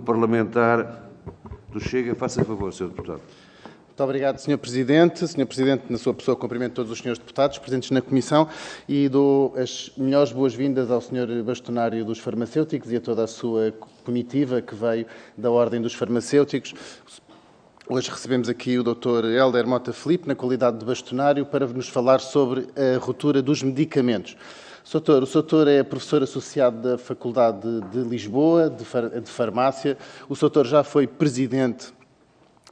Parlamentar do Chega. Faça favor, Sr. Deputado. Muito obrigado, Sr. Presidente. Sr. Presidente, na sua pessoa, cumprimento todos os senhores deputados presentes na Comissão e dou as melhores boas-vindas ao Sr. Bastonário dos Farmacêuticos e a toda a sua comitiva que veio da Ordem dos Farmacêuticos. Hoje recebemos aqui o Dr. Hélder Mota Filipe, na qualidade de bastonário, para nos falar sobre a ruptura dos medicamentos. O Sr. é professor associado da Faculdade de Lisboa, de Farmácia. O Sr. já foi presidente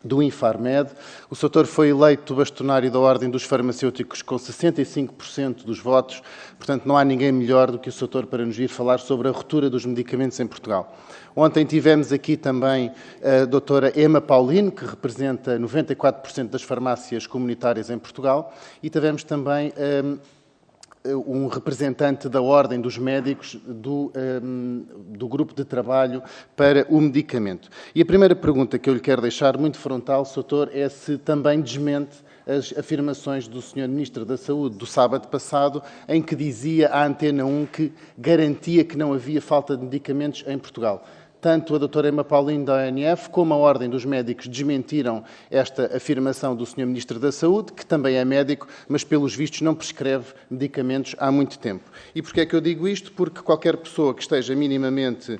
do Infarmed. O Sr. foi eleito bastonário da Ordem dos Farmacêuticos com 65% dos votos. Portanto, não há ninguém melhor do que o Sr. para nos vir falar sobre a ruptura dos medicamentos em Portugal. Ontem tivemos aqui também a doutora Emma Paulino, que representa 94% das farmácias comunitárias em Portugal, e tivemos também um representante da Ordem dos Médicos do grupo de trabalho para o medicamento. E a primeira pergunta que eu lhe quero deixar muito frontal, Sr. é se também desmente as afirmações do Sr. Ministro da Saúde do sábado passado, em que dizia à Antena 1 que garantia que não havia falta de medicamentos em Portugal. Tanto a doutora Emma Paulino da ONF como a Ordem dos Médicos desmentiram esta afirmação do Sr. Ministro da Saúde, que também é médico, mas pelos vistos não prescreve medicamentos há muito tempo. E porquê é que eu digo isto? Porque qualquer pessoa que esteja minimamente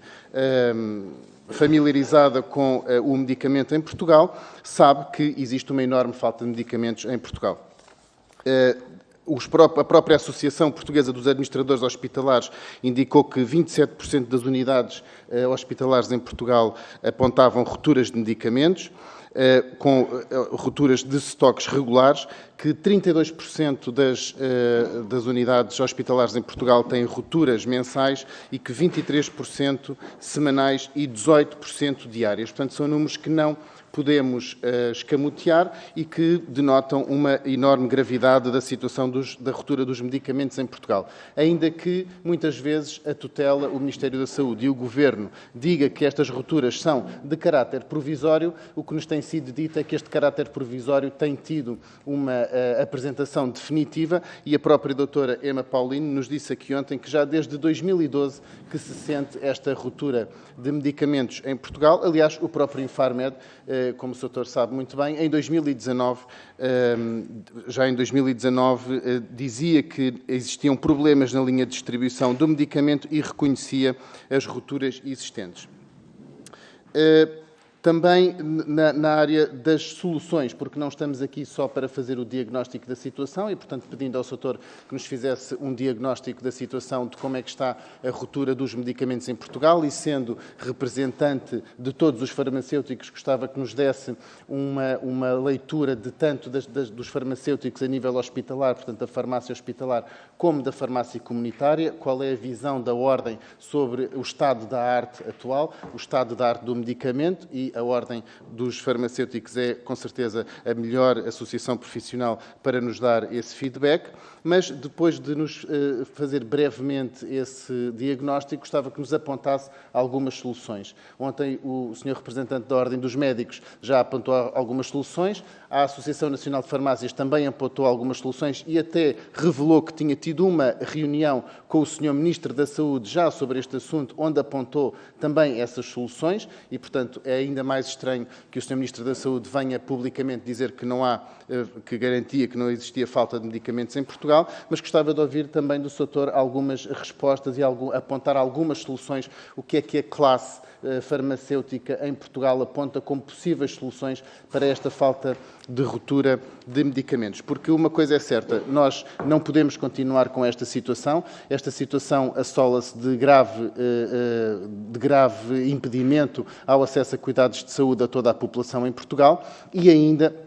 familiarizada com o medicamento em Portugal sabe que existe uma enorme falta de medicamentos em Portugal. A própria Associação Portuguesa dos Administradores Hospitalares indicou que 27% das unidades hospitalares em Portugal apontavam rupturas de medicamentos, com rupturas de estoques regulares, que 32% das unidades hospitalares em Portugal têm rupturas mensais e que 23% semanais e 18% diárias. Portanto, são números que não podemos escamotear e que denotam uma enorme gravidade da situação da ruptura dos medicamentos em Portugal. Ainda que, muitas vezes, a tutela, o Ministério da Saúde e o Governo diga que estas rupturas são de caráter provisório, o que nos tem sido dito é que este caráter provisório tem tido uma apresentação definitiva e a própria doutora Emma Paulino nos disse aqui ontem que já desde 2012 que se sente esta ruptura de medicamentos em Portugal. Aliás, o próprio Infarmed, como o Sr. sabe muito bem, já em 2019, dizia que existiam problemas na linha de distribuição do medicamento e reconhecia as rupturas existentes. Também na área das soluções, porque não estamos aqui só para fazer o diagnóstico da situação e, portanto, pedindo ao Sr. que nos fizesse um diagnóstico da situação de como é que está a ruptura dos medicamentos em Portugal e, sendo representante de todos os farmacêuticos, gostava que nos desse uma leitura de tanto dos farmacêuticos a nível hospitalar, portanto, da farmácia hospitalar, como da farmácia comunitária, qual é a visão da Ordem sobre o estado da arte atual, o estado da arte do medicamento, e a Ordem dos Farmacêuticos é, com certeza, a melhor associação profissional para nos dar esse feedback. Mas, depois de nos fazer brevemente esse diagnóstico, gostava que nos apontasse algumas soluções. Ontem, o Sr. representante da Ordem dos Médicos já apontou algumas soluções, a Associação Nacional de Farmácias também apontou algumas soluções e até revelou que tinha tido uma reunião com o Sr. Ministro da Saúde já sobre este assunto, onde apontou também essas soluções e, portanto, é ainda mais estranho que o Sr. Ministro da Saúde venha publicamente dizer que não há, que garantia que não existia falta de medicamentos em Portugal, mas gostava de ouvir também do Sr. algumas respostas e apontar algumas soluções, o que é a classe farmacêutica em Portugal aponta como possíveis soluções para esta falta de ruptura de medicamentos. Porque uma coisa é certa, nós não podemos continuar com esta situação assola-se de grave impedimento ao acesso a cuidados de saúde a toda a população em Portugal e ainda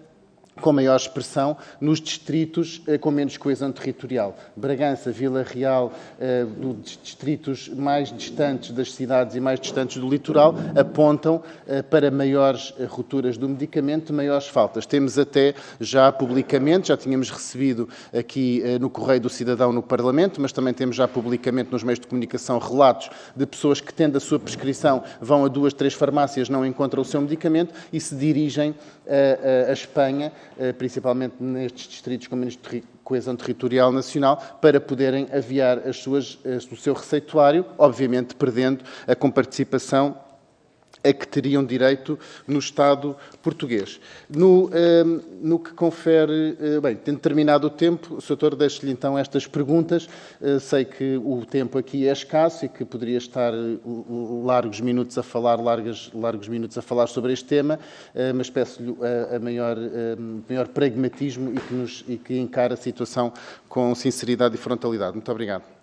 com maior expressão nos distritos com menos coesão territorial. Bragança, Vila Real, dos distritos mais distantes das cidades e mais distantes do litoral, apontam para maiores rupturas do medicamento, maiores faltas. Temos até já publicamente, já tínhamos recebido aqui no Correio do Cidadão no Parlamento, mas também temos já publicamente nos meios de comunicação relatos de pessoas que, tendo a sua prescrição, vão a 2, 3 farmácias, não encontram o seu medicamento e se dirigem a Espanha, principalmente nestes distritos com menos coesão territorial nacional, para poderem aviar o seu receituário, obviamente perdendo a comparticipação a que teriam direito no Estado português. No que confere, bem, tendo terminado o tempo, Sr. Doutor, deixo-lhe então estas perguntas. Sei que o tempo aqui é escasso e que poderia estar largos minutos a falar sobre este tema, mas peço-lhe a maior pragmatismo e que encare a situação com sinceridade e frontalidade. Muito obrigado.